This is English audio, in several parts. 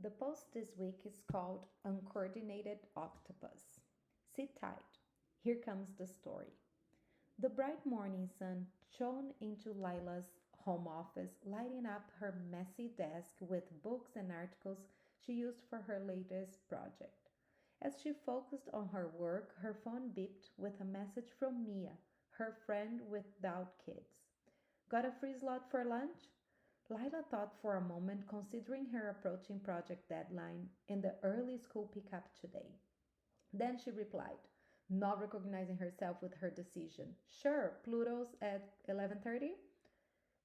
The post this week is called Uncoordinated Octopus. Sit tight. Here comes the story. The bright morning sun shone into Lila's home office, lighting up her messy desk with books and articles she used for her latest project. As she focused on her work, her phone beeped with a message from Mia, her friend without kids. Got a free slot for lunch? Lila thought for a moment, considering her approaching project deadline and the early school pickup today. Then she replied, not recognizing herself with her decision. Sure, Pluto's at 11:30.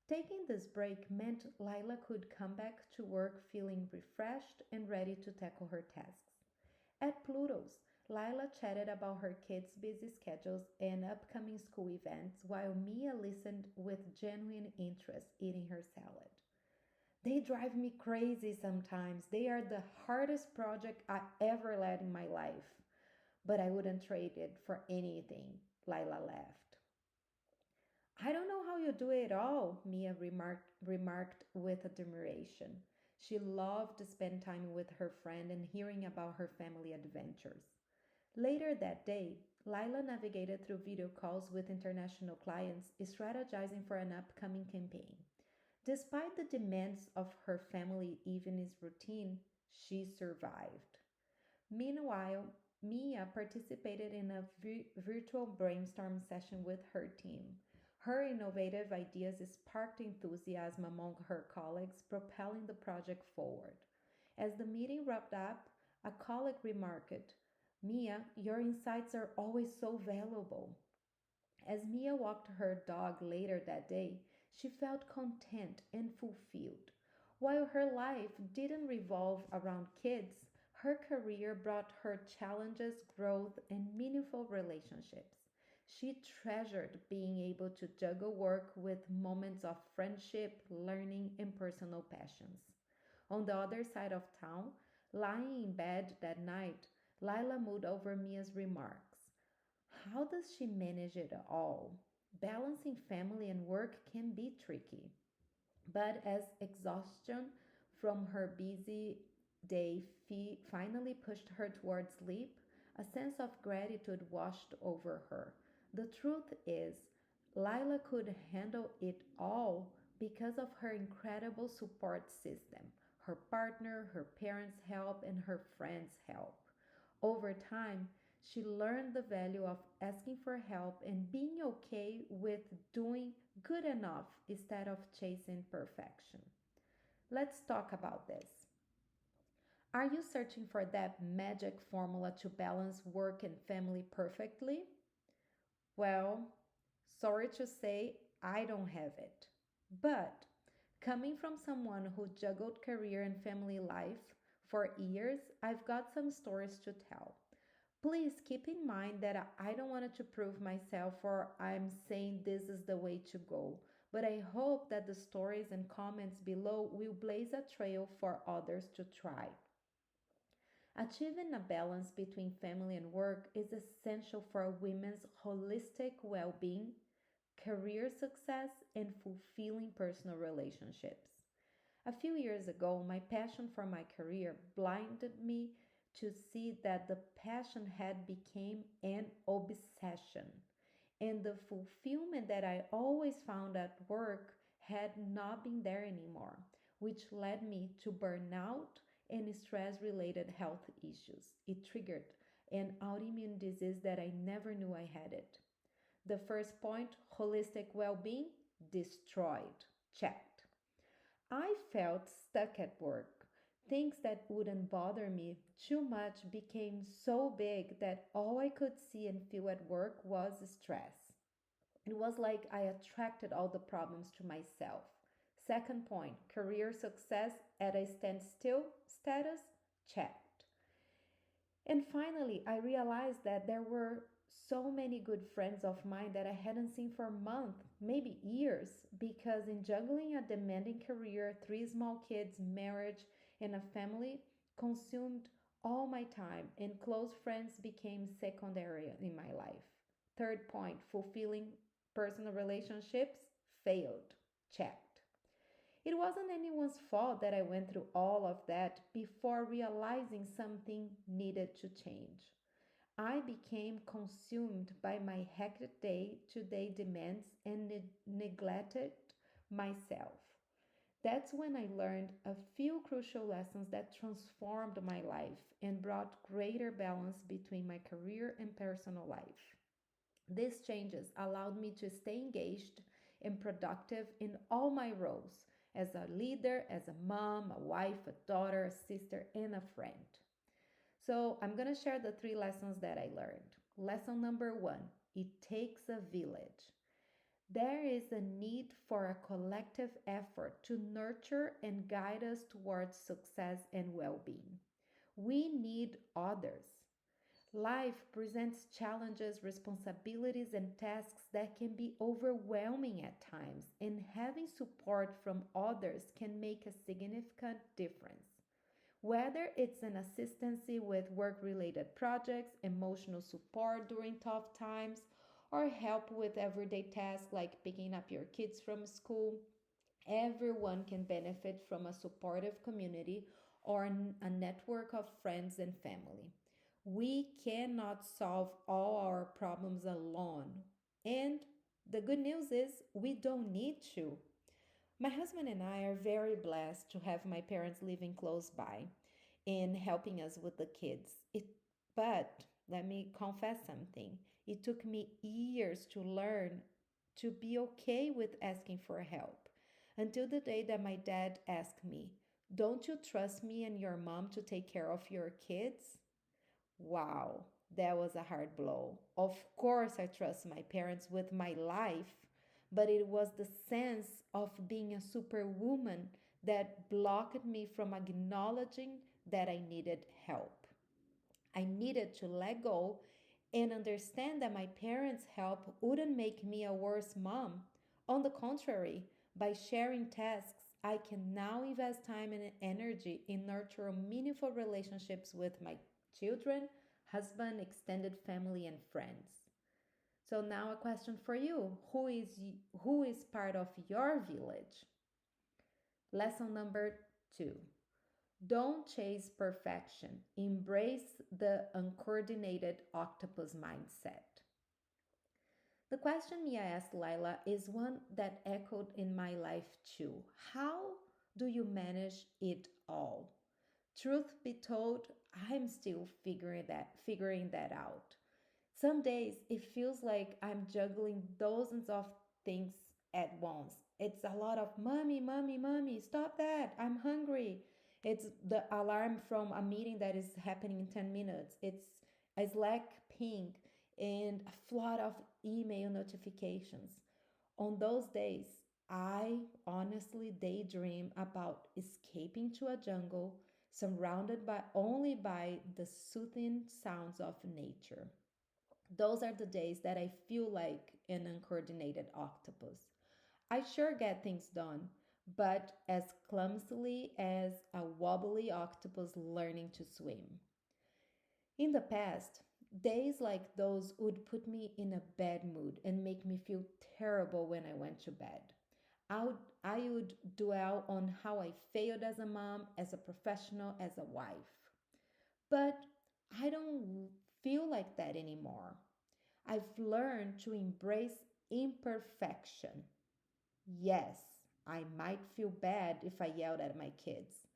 Taking this break meant Lila could come back to work feeling refreshed and ready to tackle her tasks. At Pluto's, Lila chatted about her kids' busy schedules and upcoming school events while Mia listened with genuine interest, eating her salad. They drive me crazy sometimes. They are the hardest project I ever led in my life. But I wouldn't trade it for anything, Lila laughed. I don't know how you do it all, Mia remarked with admiration. She loved to spend time with her friend and hearing about her family adventures. Later that day, Lila navigated through video calls with international clients, strategizing for an upcoming campaign. Despite the demands of her family evening's routine, she survived. Meanwhile, Mia participated in a virtual brainstorm session with her team. Her innovative ideas sparked enthusiasm among her colleagues, propelling the project forward. As the meeting wrapped up, a colleague remarked, Mia, your insights are always so valuable. As Mia walked her dog later that day, she felt content and fulfilled. While her life didn't revolve around kids, her career brought her challenges, growth, and meaningful relationships. She treasured being able to juggle work with moments of friendship, learning, and personal passions. On the other side of town, lying in bed that night, Lila mulled over Mia's remarks. How does she manage it all? Balancing family and work can be tricky. But as exhaustion from her busy day finally pushed her toward sleep, a sense of gratitude washed over her. The truth is, Lila could handle it all because of her incredible support system, her partner, her parents' help, and her friends' help. Over time, she learned the value of asking for help and being okay with doing good enough instead of chasing perfection. Let's talk about this. Are you searching for that magic formula to balance work and family perfectly? Well, sorry to say, I don't have it. But coming from someone who juggled career and family life for years, I've got some stories to tell. Please keep in mind that I don't want to prove myself or I'm saying this is the way to go, but I hope that the stories and comments below will blaze a trail for others to try. Achieving a balance between family and work is essential for women's holistic well being, career success, and fulfilling personal relationships. A few years ago, my passion for my career blinded me to see that the passion had become an obsession, and the fulfillment that I always found at work had not been there anymore, which led me to burnout and stress related health issues. It triggered an autoimmune disease that I never knew I had it. The first point, holistic well being, destroyed, checked. I felt stuck at work. Things that wouldn't bother me too much became so big that all I could see and feel at work was stress. It was like I attracted all the problems to myself. Second point, career success at a standstill status, checked. And finally, I realized that there were so many good friends of mine that I hadn't seen for months, maybe years, because in juggling a demanding career, three small kids, marriage, and a family consumed all my time, and close friends became secondary in my life. Third point, fulfilling personal relationships failed, checked. It wasn't anyone's fault that I went through all of that before realizing something needed to change. I became consumed by my hectic day to day demands and neglected myself. That's when I learned a few crucial lessons that transformed my life and brought greater balance between my career and personal life. These changes allowed me to stay engaged and productive in all my roles as a leader, as a mom, a wife, a daughter, a sister, and a friend. So, I'm going to share the three lessons that I learned. Lesson number one, it takes a village. There is a need for a collective effort to nurture and guide us towards success and well being. We need others. Life presents challenges, responsibilities, and tasks that can be overwhelming at times, and having support from others can make a significant difference. Whether it's an assistance with work related projects, emotional support during tough times, or help with everyday tasks like picking up your kids from school, everyone can benefit from a supportive community or a network of friends and family. We cannot solve all our problems alone. And the good news is we don't need to. My husband and I are very blessed to have my parents living close by and helping us with the kids. But let me confess something. It took me years to learn to be okay with asking for help until the day that my dad asked me, "Don't you trust me and your mom to take care of your kids?" Wow, that was a hard blow. Of course, I trust my parents with my life, but it was the sense of being a superwoman that blocked me from acknowledging that I needed help. I needed to let go and understand that my parents' help wouldn't make me a worse mom. On the contrary, by sharing tasks, I can now invest time and energy in nurturing meaningful relationships with my children, husband, extended family, and friends. So now a question for you. Who is part of your village? Lesson number 2. Don't chase perfection. Embrace the uncoordinated octopus mindset. The question Mia asked Lila is one that echoed in my life too. How do you manage it all? Truth be told, I'm still figuring that out. Some days it feels like I'm juggling dozens of things at once. It's a lot of mommy, mommy, mommy, stop that. I'm hungry. It's the alarm from a meeting that is happening in 10 minutes. It's a Slack ping and a flood of email notifications. On those days, I honestly daydream about escaping to a jungle surrounded by only by the soothing sounds of nature. Those are the days that I feel like an uncoordinated octopus. I sure get things done, but as clumsily as a wobbly octopus learning to swim. In the past, days like those would put me in a bad mood and make me feel terrible when I went to bed. I would dwell on how I failed as a mom, as a professional, as a wife. But I don't feel like that anymore. I've learned to embrace imperfection. Yes, I might feel bad if I yelled at my kids,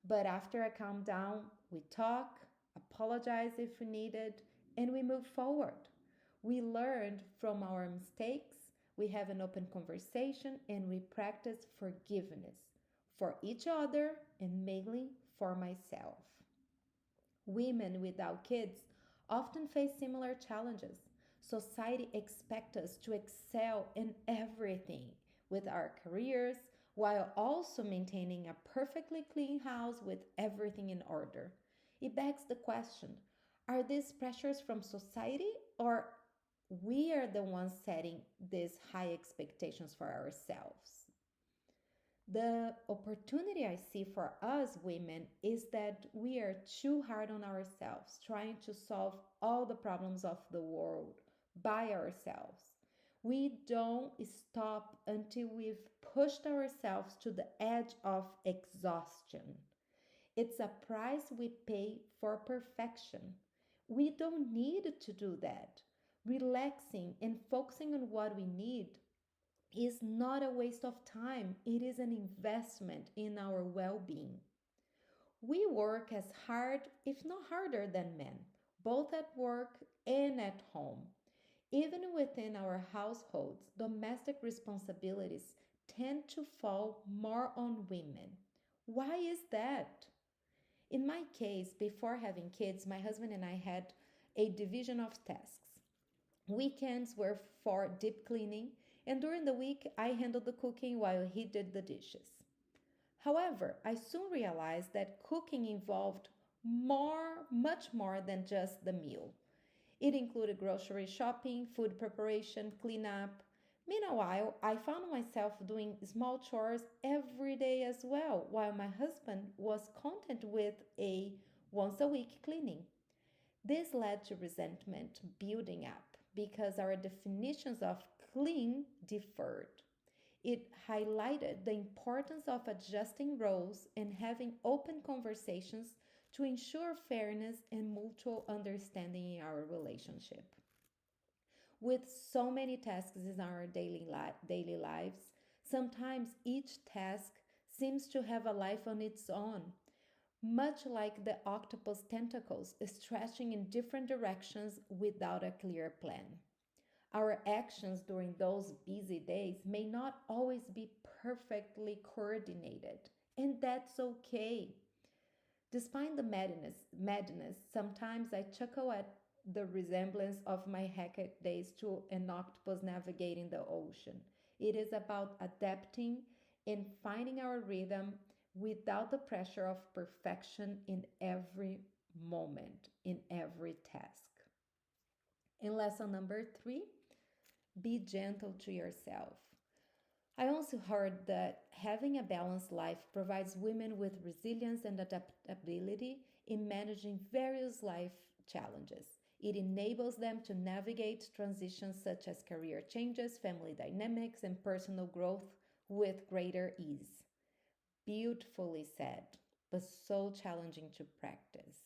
but after I calm down, we talk, apologize if needed, and we move forward. We learned from our mistakes, we have an open conversation, and we practice forgiveness for each other and mainly for myself. Women without kids often face similar challenges. Society expects us to excel in everything with our careers while also maintaining a perfectly clean house with everything in order. It begs the question, are these pressures from society or we are the ones setting these high expectations for ourselves? The opportunity I see for us women is that we are too hard on ourselves, trying to solve all the problems of the world by ourselves. We don't stop until we've pushed ourselves to the edge of exhaustion. It's a price we pay for perfection. We don't need to do that. Relaxing and focusing on what we need is not a waste of time, it is an investment in our well being. We work as hard, if not harder, than men, both at work and at home. Even within our households, domestic responsibilities tend to fall more on women. Why is that? In my case, before having kids, my husband and I had a division of tasks. Weekends were for deep cleaning, and during the week, I handled the cooking while he did the dishes. However, I soon realized that cooking involved much more than just the meal. It included grocery shopping, food preparation, cleanup. Meanwhile, I found myself doing small chores every day as well, while my husband was content with a once a week cleaning. This led to resentment building up because our definitions of clean differed. It highlighted the importance of adjusting roles and having open conversations to ensure fairness and mutual understanding in our relationship. With so many tasks in our daily lives, sometimes each task seems to have a life on its own, much like the octopus tentacles stretching in different directions without a clear plan. Our actions during those busy days may not always be perfectly coordinated, and that's okay. Despite the madness, sometimes I chuckle at the resemblance of my hectic days to an octopus navigating the ocean. It is about adapting and finding our rhythm without the pressure of perfection in every moment, in every task. And lesson number three, be gentle to yourself. I also heard that having a balanced life provides women with resilience and adaptability in managing various life challenges. It enables them to navigate transitions such as career changes, family dynamics, and personal growth with greater ease. Beautifully said, but so challenging to practice.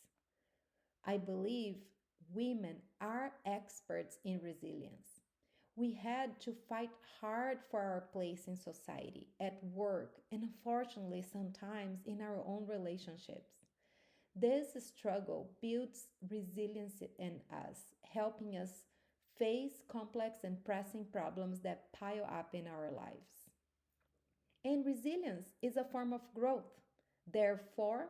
I believe women are experts in resilience. We had to fight hard for our place in society, at work, and unfortunately, sometimes in our own relationships. This struggle builds resilience in us, helping us face complex and pressing problems that pile up in our lives. And resilience is a form of growth. Therefore,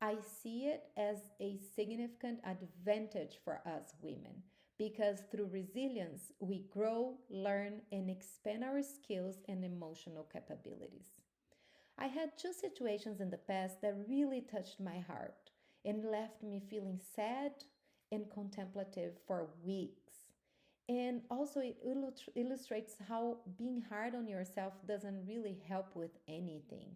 I see it as a significant advantage for us women because through resilience, we grow, learn, and expand our skills and emotional capabilities. I had two situations in the past that really touched my heart and left me feeling sad and contemplative for weeks. And also, it illustrates how being hard on yourself doesn't really help with anything.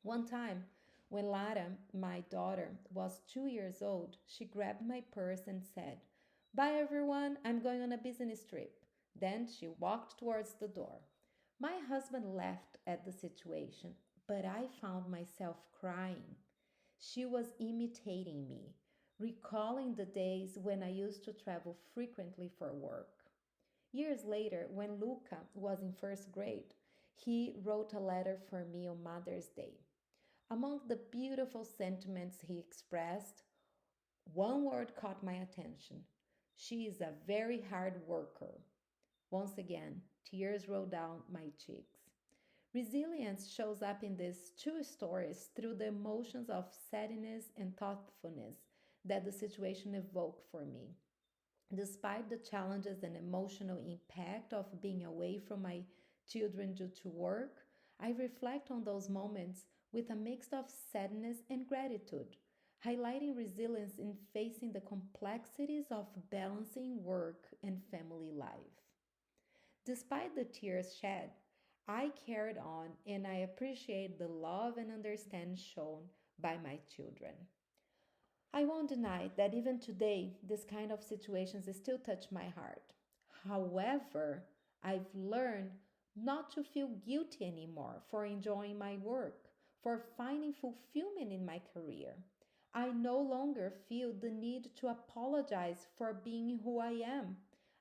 One time, when Lara, my daughter, was 2 years old, she grabbed my purse and said, "Bye everyone, I'm going on a business trip." Then she walked towards the door. My husband laughed at the situation, but I found myself crying. She was imitating me, recalling the days when I used to travel frequently for work. Years later, when Luca was in first grade, he wrote a letter for me on Mother's Day. Among the beautiful sentiments he expressed, one word caught my attention. She is a very hard worker. Once again, tears rolled down my cheeks. Resilience shows up in these two stories through the emotions of sadness and thoughtfulness that the situation evoked for me. Despite the challenges and emotional impact of being away from my children due to work, I reflect on those moments with a mix of sadness and gratitude, highlighting resilience in facing the complexities of balancing work and family life. Despite the tears shed, I carried on and I appreciate the love and understanding shown by my children. I won't deny that even today, this kind of situations still touch my heart. However, I've learned not to feel guilty anymore for enjoying my work, for finding fulfillment in my career. I no longer feel the need to apologize for being who I am.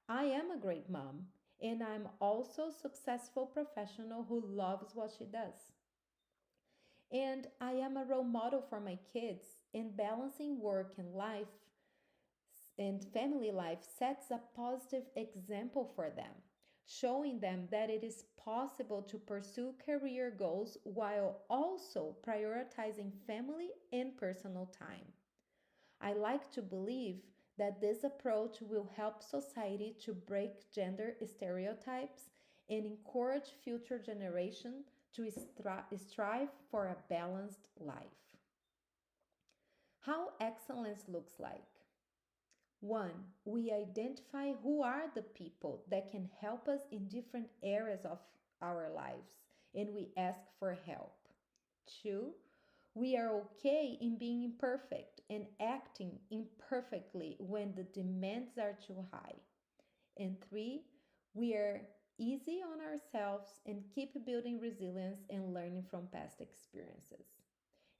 I am a great mom, and I'm also a successful professional who loves what she does. And I am a role model for my kids, and balancing work and life and family life sets a positive example for them, showing them that it is possible to pursue career goals while also prioritizing family and personal time. I like to believe that this approach will help society to break gender stereotypes and encourage future generations to strive for a balanced life. How excellence looks like. One, we identify who are the people that can help us in different areas of our lives and we ask for help. Two, we are okay in being imperfect and acting imperfectly when the demands are too high. And three, we are easy on ourselves and keep building resilience and learning from past experiences.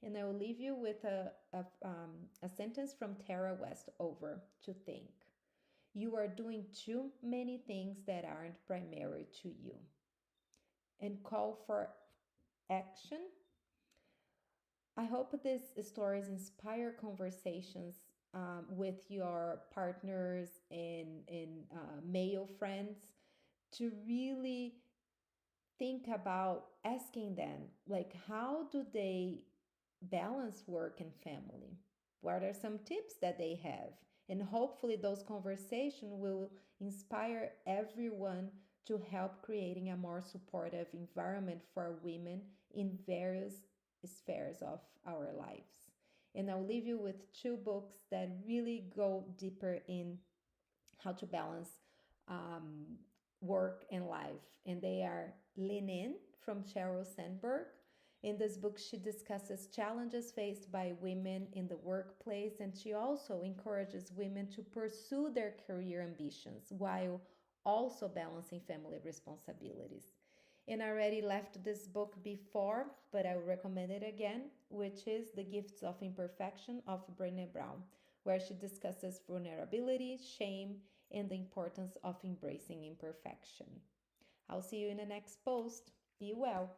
And I will leave you with a sentence from Tara Westover to think. You are doing too many things that aren't primary to you. And call for action. I hope these stories inspire conversations with your partners and male friends to really think about asking them, like, how do they balance work and family? What are some tips that they have? And hopefully those conversations will inspire everyone to help creating a more supportive environment for women in various spheres of our lives. And I'll leave you with two books that really go deeper in how to balance um, work and life. And they are Lean In from Sheryl Sandberg. In this book, she discusses challenges faced by women in the workplace, and she also encourages women to pursue their career ambitions while also balancing family responsibilities. And I already left this book before, but I will recommend it again, which is The Gifts of Imperfection of Brené Brown, where she discusses vulnerability, shame, and the importance of embracing imperfection. I'll see you in the next post. Be well.